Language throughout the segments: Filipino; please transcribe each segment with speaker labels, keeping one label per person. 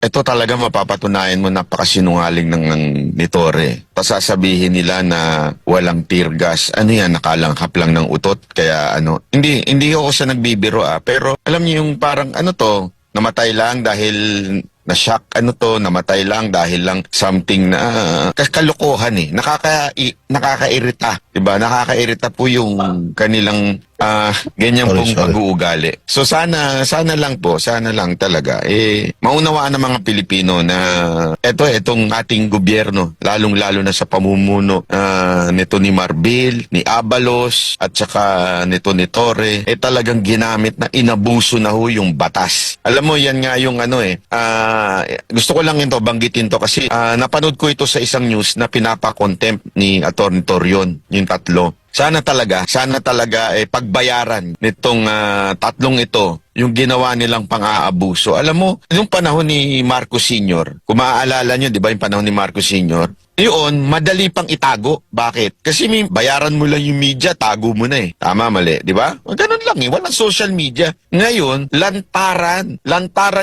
Speaker 1: ito talaga mapapatunayan mo napakasinungaling ng ni Torre. Pasasabihin nila na walang tear gas. Ano yan, nakalanghap lang ng utot. Kaya ano, hindi ako sa nagbibiro pero alam niyo yung parang ano to, namatay lang dahil na-shock, ano to, namatay lang dahil lang something na kalokohan nakakairita, diba? Nakakairita po yung kanilang ganyan pong pag-uugali. So sana lang talaga maunawaan ng mga Pilipino na etong ating gobyerno, lalong-lalo na sa pamumuno nito ni Marbil, ni Abalos at saka nito ni Torre, talagang ginamit na inabuso na ho yung batas. Alam mo yan nga yung gusto ko lang ito banggitin to kasi napanood ko ito sa isang news na pinapa-contempt ni Atty. Torion, yung tatlo. Sana talaga pagbayaran nitong tatlong ito yung ginawa nilang pang-aabuso. Alam mo, yung panahon ni Marcos Sr., kung maaalala nyo, di ba yung panahon ni Marcos Sr., yun, madali pang itago. Bakit? Kasi may bayaran mo lang yung media, tago mo na Tama, mali, di ba? Ganun lang walang social media. Ngayon, lantaran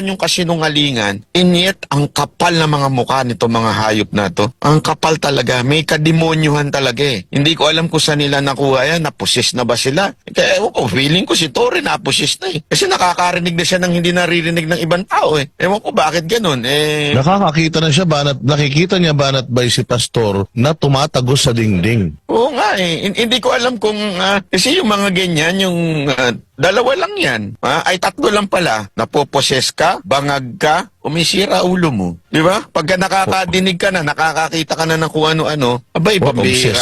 Speaker 1: yung kasinungalingan, yet ang kapal na mga mukha nito mga hayop na to. Ang kapal talaga, may kademonyuhan talaga Hindi ko alam kung saan nila nakuha yan, napusis na ba sila? Kaya feeling ko si Torre napusis na Kasi nakakarinig na siya ng hindi naririnig ng ibang tao Ewan ko bakit ganun
Speaker 2: Nakakakita na siya nakikita niya banat ba si pastor na tumatagos sa dingding.
Speaker 1: Oo nga Hindi ko alam kung kasi yung mga ganyan, yung dalawa lang yan. Ay tatlo lang pala. Napoposes ka, bangag ka, umisira ulo mo. Di ba? Pagka nakakadinig ka na, nakakakita ka na ng kung ano-ano, abay, pambira.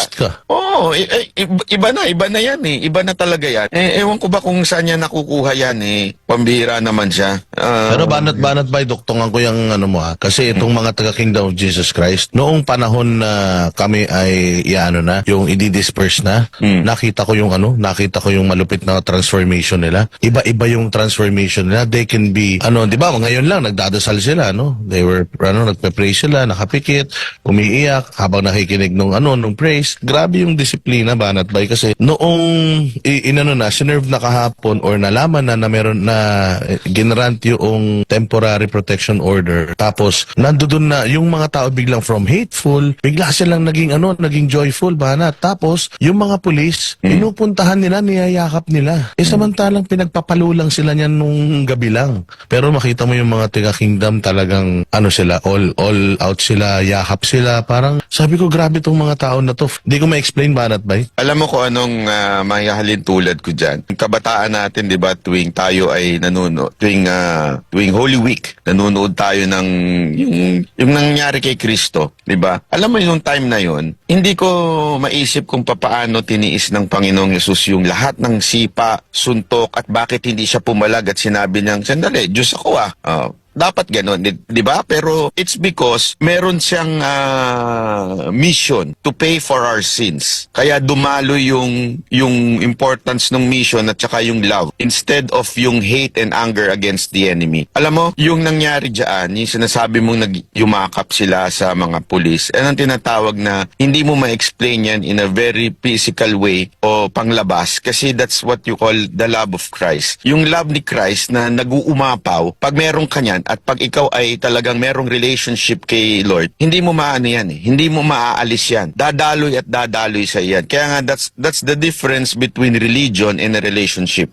Speaker 1: Oo, iba na yan Iba na talaga yan. Ewan ko ba kung saan niya nakukuha yan Pambira naman siya.
Speaker 2: Pero banat ba, doktongan ko yung kasi itong mga taga-Kingdom of Jesus Christ, noong panahon na kami ay yung i-disperse na, nakita ko yung malupit na transformation nila. Iba-iba yung transformation nila. They can be, di ba, ngayon lang, nagdadasal sila, They were, nagpe-pray sila, nakapikit, umiiyak, habang nakikinig nung praise. Grabe yung disiplina, banat bay, kasi noong, sinerve na kahapon, or nalaman na meron na ginrant yung temporary protection order, tapos, nandoon na, yung mga tao biglang from hateful, bigla silang naging joyful, banat. Tapos, yung mga pulis, pinupuntahan nila, niyayakap nila. Samantalang pinagpapalulang sila niyan nung gabi lang. Pero makita mo yung mga taga-Kingdom talagang sila, all out sila, yakap sila. Parang sabi ko, grabe tong mga tao na to. Hindi ko ma-explain banat bay.
Speaker 1: Alam mo kung anong mahihalin tulad ko dyan. Yung kabataan natin, di ba, tuwing tayo ay nanonood, tuwing Holy Week, nanonood tayo ng yung nangyari kay Kristo, di ba? Alam mo yung time na yon, hindi ko maisip kung papaano tiniis ng Panginoong Yesus yung lahat ng sipa, suntok, at bakit hindi siya pumalag at sinabi niyang, sandali, Diyos ako dapat ganun, di ba? Pero it's because meron siyang mission to pay for our sins. Kaya dumalo yung importance ng mission at saka yung love instead of yung hate and anger against the enemy. Alam mo, yung nangyari diyan, yung sinasabi mong yumakap sila sa mga pulis, ang tinatawag na hindi mo ma-explain yan in a very physical way o panglabas kasi that's what you call the love of Christ. Yung love ni Christ na nag-uumapaw, pag meron kanyan, at pag ikaw ay talagang merong relationship kay Lord, hindi mo maano yan Hindi mo maaalis yan. Dadaloy at dadaloy sa yan. Kaya nga, that's the difference between religion and a relationship.